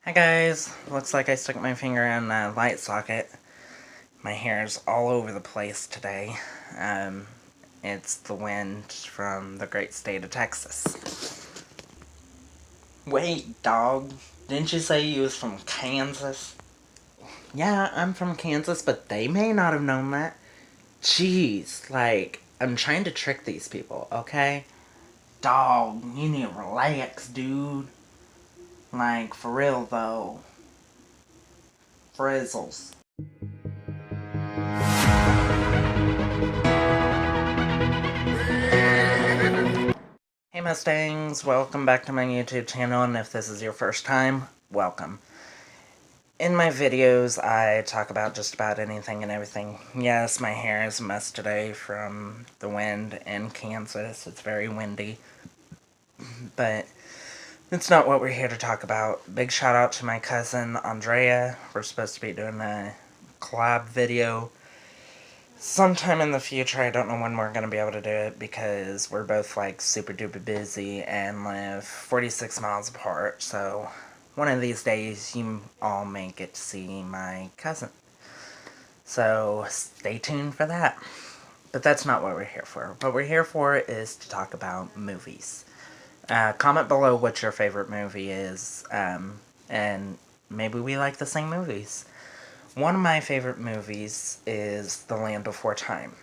Hi guys, looks like I stuck my finger in a light socket. My hair's all over the place today. Um, it's the wind from the great state of Texas. Wait, dog, didn't you say you was from Kansas? Yeah, I'm from Kansas, but they may not have known that. Jeez, I'm trying to trick these people, okay? Dog, you need to relax, dude. For real though. Frizzles. Hey Mustangs, welcome back to my YouTube channel, and if this is your first time, welcome. In my videos, I talk about just about anything and everything. Yes, my hair is a mess today from the wind in Kansas. It's very windy, but it's not what we're here to talk about. Big shout out to my cousin, Andrea. We're supposed to be doing a collab video sometime in the future. I don't know when we're going to be able to do it because we're both super duper busy and live 46 miles apart. So one of these days you all may get to see my cousin. So stay tuned for that. But that's not what we're here for. What we're here for is to talk about movies. Comment below what your favorite movie is, and maybe we like the same movies. One of my favorite movies is The Land Before Time.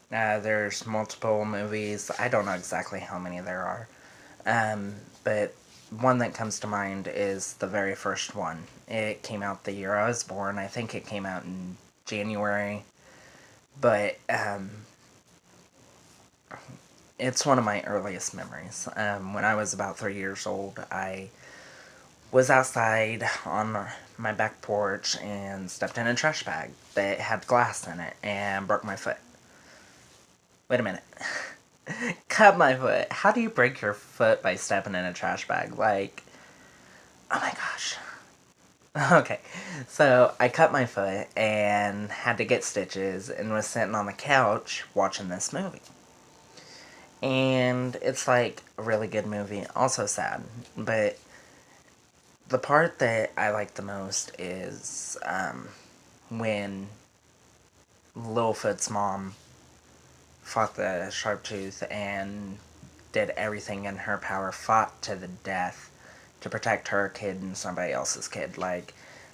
There's multiple movies. I don't know exactly how many there are. But one that comes to mind is the very first one. It came out the year I was born. I think it came out in January. But it's one of my earliest memories. When I was about 3 years old, I was outside on my back porch and stepped in a trash bag that had glass in it and broke my foot. Wait a minute. Cut my foot. How do you break your foot by stepping in a trash bag? Oh my gosh. Okay, so I cut my foot and had to get stitches and was sitting on the couch watching this movie. And it's a really good movie, also sad. But the part that I like the most is when Littlefoot's mom fought the Sharptooth and did everything in her power, fought to the death to protect her kid and somebody else's kid.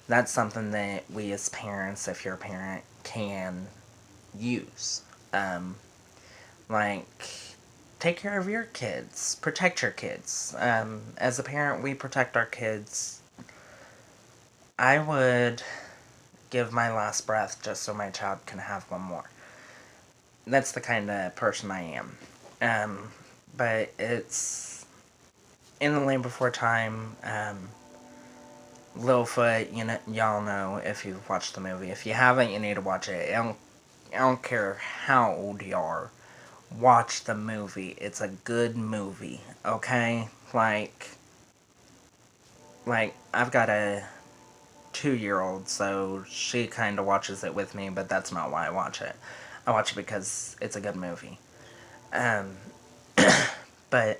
That's something that we as parents, if you're a parent, can use. Um, like, take care of your kids, protect your kids. As a parent, we protect our kids. I would give my last breath just so my child can have one more. That's the kind of person I am. But it's in the Land Before Time. Littlefoot, y'all know if you've watched the movie. If you haven't, you need to watch it. I don't care how old you are. Watch the movie. It's a good movie, okay? I've got a 2-year-old, so she kind of watches it with me, but that's not why I watch it. I watch it because it's a good movie. Um, but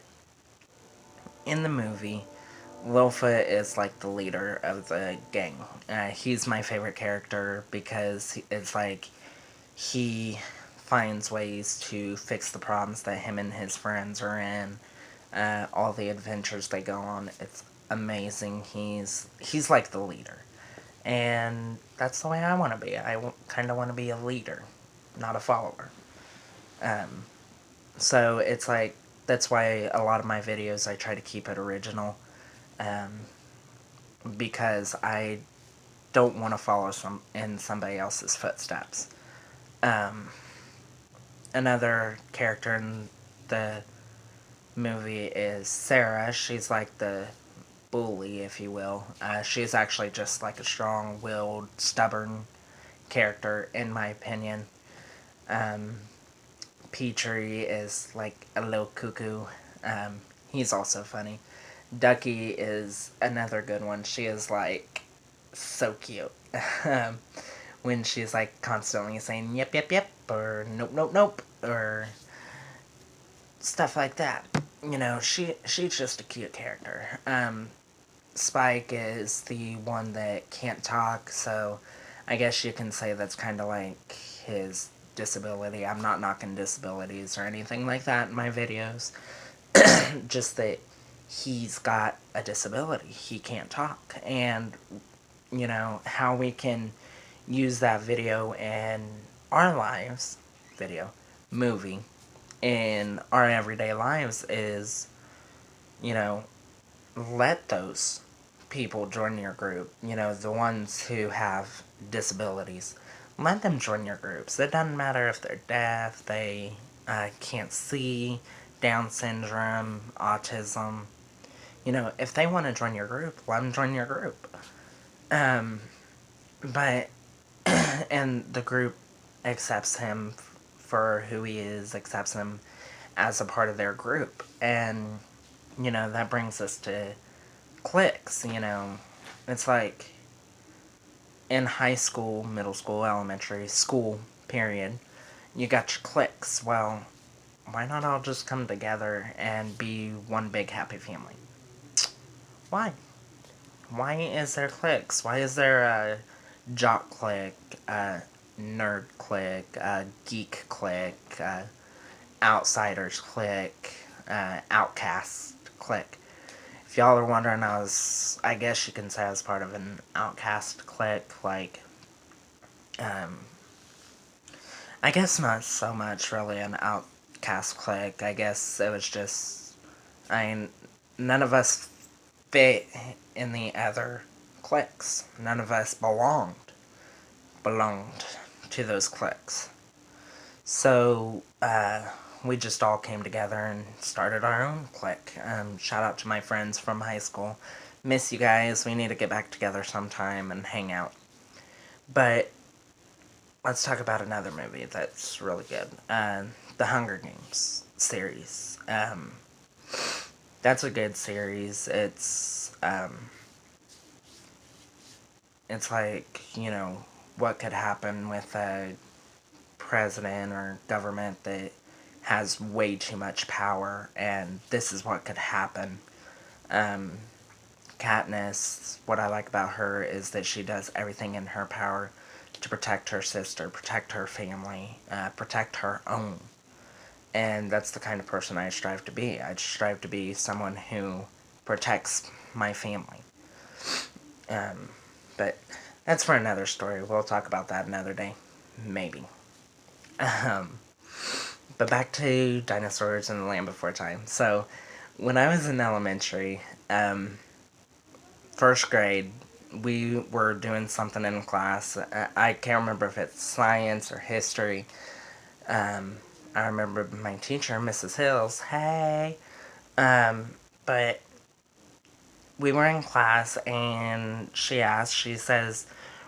in the movie, Littlefoot is the leader of the gang. He's my favorite character because it's he finds ways to fix the problems that him and his friends are in. All the adventures they go on, it's amazing. He's like the leader, and that's the way I want to be. I kind of want to be a leader, not a follower. Um, so it's that's why a lot of my videos I try to keep it original, um, because I don't want to follow in somebody else's footsteps. Um, Another character in the movie is Sarah. She's the bully, if you will. She's actually just a strong-willed, stubborn character, in my opinion. Um, Petrie is a little cuckoo. He's also funny. Ducky is another good one. She is so cute. When she's constantly saying yep, yep, yep, or nope, nope, nope, or stuff like that. She's just a cute character. Spike is the one that can't talk, so I guess you can say that's kind of like his disability. I'm not knocking disabilities or anything like that in my videos. Just that he's got a disability. He can't talk. And, how we can use that video in our lives, video, movie, in our everyday lives is, you know, let those people join your group. The ones who have disabilities. Let them join your groups. It doesn't matter if they're deaf, they can't see, Down syndrome, autism. If they want to join your group, let them join your group. Um, but, and the group accepts him for who he is, accepts him as a part of their group. And, that brings us to cliques. It's like in high school, middle school, elementary school, period, you got your cliques. Well, why not all just come together and be one big happy family? Why? Why is there cliques? Why is there a jock clique, a nerd clique, a geek clique, a outsiders clique, outcast clique? If y'all are wondering, I guess you can say I was part of an outcast clique, like, I guess not so much really an outcast clique. I guess it was just, none of us fit in the other cliques. None of us belonged to those cliques. So, we just all came together and started our own clique. Shout out to my friends from high school. Miss you guys. We need to get back together sometime and hang out. But let's talk about another movie that's really good. The Hunger Games series. That's a good series. It's like, what could happen with a president or government that has way too much power, and this is what could happen. Katniss, what I like about her is that she does everything in her power to protect her sister, protect her family, protect her own. And that's the kind of person I strive to be. I strive to be someone who protects my family. But that's for another story. We'll talk about that another day. Maybe. But back to dinosaurs and the Land Before Time. So, when I was in elementary, first grade, we were doing something in class. I can't remember if it's science or history. I remember my teacher, Mrs. Hills, hey. But we were in class and she says,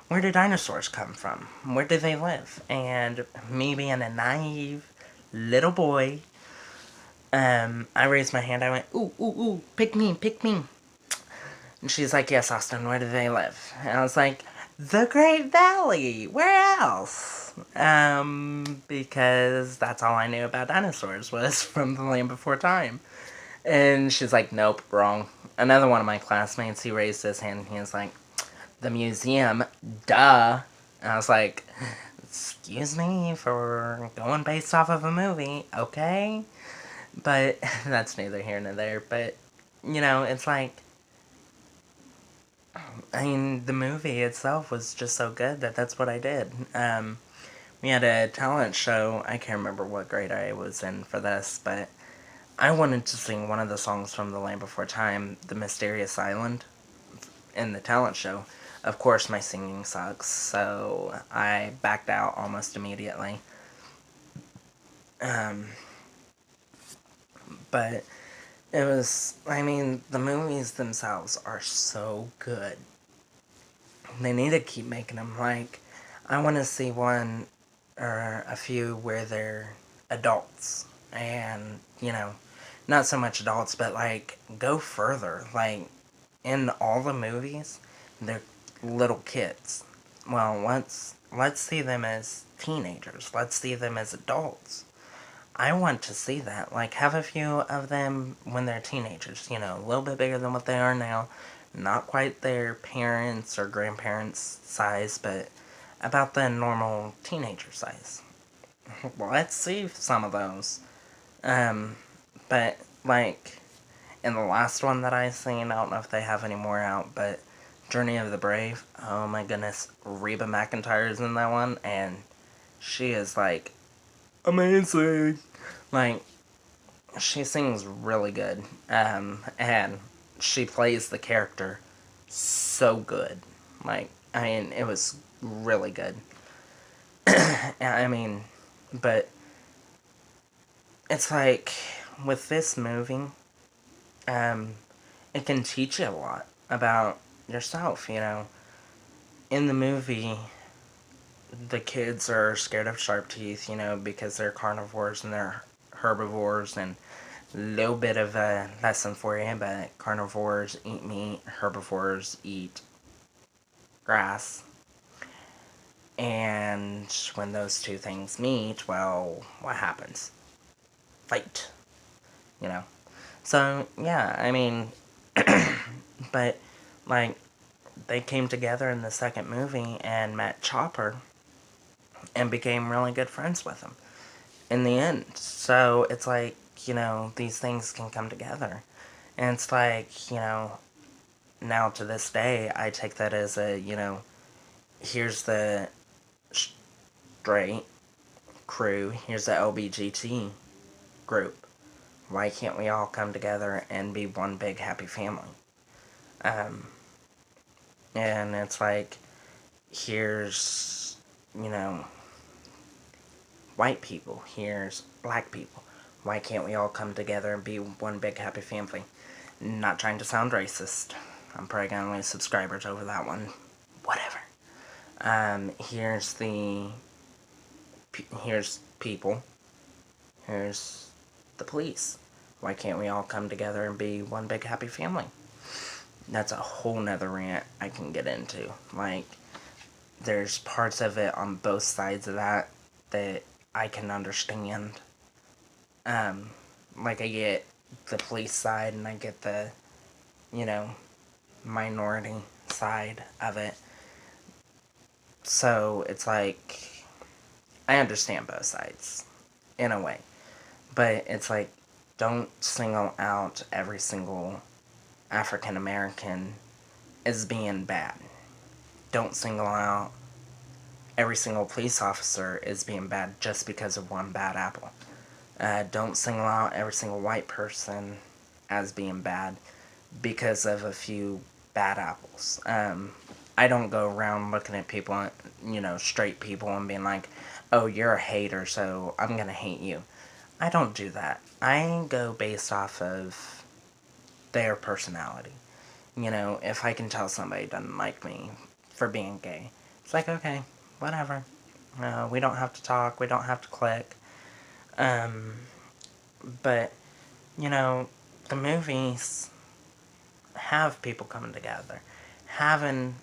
where do dinosaurs come from? Where do they live? And me being a naive little boy, I raised my hand. I went, ooh, ooh, ooh, pick me, pick me. And she's like, yes, Austin, where do they live? And I was like, the Great Valley. Where else? Because that's all I knew about dinosaurs was from the Land Before Time. And she's like, nope, wrong. Another one of my classmates, he raised his hand and he was like, the museum, duh. And I was like, excuse me for going based off of a movie, okay? But that's neither here nor there. But, it's like, the movie itself was just so good that that's what I did. We had a talent show. I can't remember what grade I was in for this, but I wanted to sing one of the songs from The Land Before Time, The Mysterious Island, in the talent show. Of course, my singing sucks, so I backed out almost immediately. But it was, the movies themselves are so good. They need to keep making them. Like, I want to see one or a few where they're adults. And, not so much adults, but, like, go further. Like, in all the movies, they're little kids. Well, let's see them as teenagers. Let's see them as adults. I want to see that. Like, have a few of them when they're teenagers, a little bit bigger than what they are now. Not quite their parents or grandparents' size, but about the normal teenager size. Let's see some of those. Um, but, like, in the last one that I seen, I don't know if they have any more out, but Journey of the Brave, oh my goodness, Reba McEntire is in that one, and she is, like, amazing. Like, she sings really good, and she plays the character so good. Like, I mean, it was really good. I mean, but it's like, with this movie, um, it can teach you a lot about yourself, you know. In the movie, the kids are scared of sharp teeth, you know, because they're carnivores and they're herbivores, and a little bit of a lesson for you, but carnivores eat meat, herbivores eat grass. And when those two things meet, well, what happens? Fight, you know. So, yeah, I mean, but, like, they came together in the second movie and met Chopper and became really good friends with him in the end. So it's like, you know, these things can come together. And it's like, you know, now to this day, I take that as a, you know, here's the straight crew, here's the LBGT group. Why can't we all come together and be one big happy family? Um, and it's like, here's, you know, white people, here's black people. Why can't we all come together and be one big happy family? Not trying to sound racist. I'm probably gonna lose subscribers over that one. Whatever. Here's people. Here's the police. Why can't we all come together and be one big happy family? That's a whole nother rant I can get into. Like, there's parts of it on both sides of that I can understand. Like, I get the police side and I get the, you know, minority side of it. So it's like, I understand both sides in a way. But it's like, don't single out every single African American as being bad. Don't single out every single police officer as being bad just because of one bad apple. Don't single out every single white person as being bad because of a few bad apples. I don't go around looking at people, you know, straight people and being like, oh, you're a hater, so I'm gonna hate you. I don't do that. I go based off of their personality. You know, if I can tell somebody doesn't like me for being gay, it's like, okay, whatever. We don't have to talk, we don't have to click. But, you know, the movies have people coming together, having,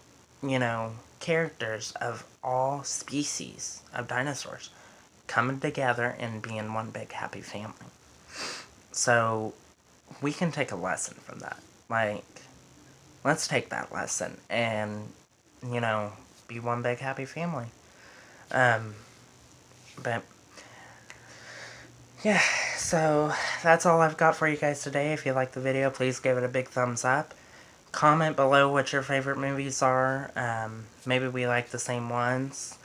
you know, characters of all species of dinosaurs coming together and being one big happy family. So, we can take a lesson from that. Like, let's take that lesson and, you know, be one big happy family. But yeah, so that's all I've got for you guys today. If you like the video, please give it a big thumbs up. Comment below what your favorite movies are. Maybe we like the same ones.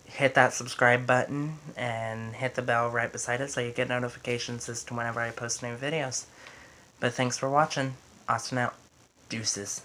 Hit that subscribe button and hit the bell right beside it so you get notifications as to whenever I post new videos. But thanks for watching. Austin out. Deuces.